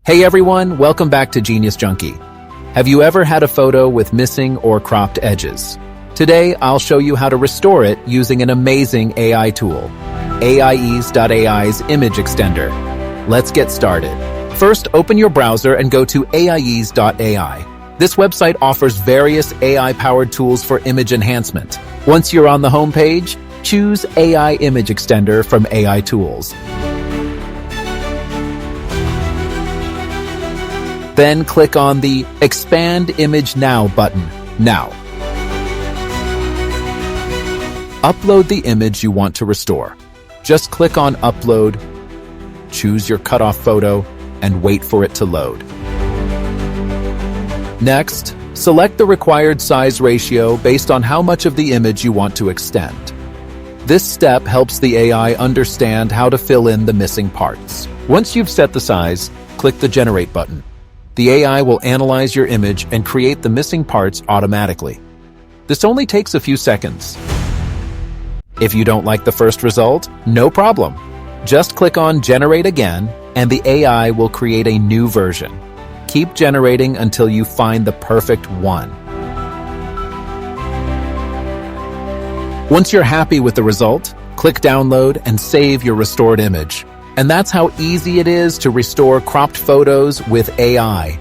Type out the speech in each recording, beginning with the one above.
Hey everyone, welcome back to Genius Junkie. Have you ever had a photo with missing or cropped edges? Today, I'll show you how to restore it using an amazing AI tool, Aiease.ai's image extender. Let's get started. First, open your browser and go to Aiease.ai. This website offers various AI-powered tools for image enhancement. Once you're on the home page, choose AI Image Extender from AI Tools. Then click on the Expand Image Now button, now. Upload the image you want to restore. Just click on Upload, choose your cutoff photo, and wait for it to load. Next, select the required size ratio based on how much of the image you want to extend. This step helps the AI understand how to fill in the missing parts. Once you've set the size, click the Generate button. The AI will analyze your image and create the missing parts automatically. This only takes a few seconds. If you don't like the first result, no problem. Just click on Generate again, and the AI will create a new version. Keep generating until you find the perfect one. Once you're happy with the result, click Download and save your restored image. And that's how easy it is to restore cropped photos with AI.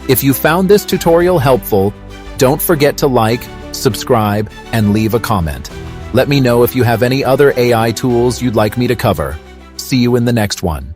If you found this tutorial helpful, don't forget to like, subscribe, and leave a comment. Let me know if you have any other AI tools you'd like me to cover. See you in the next one.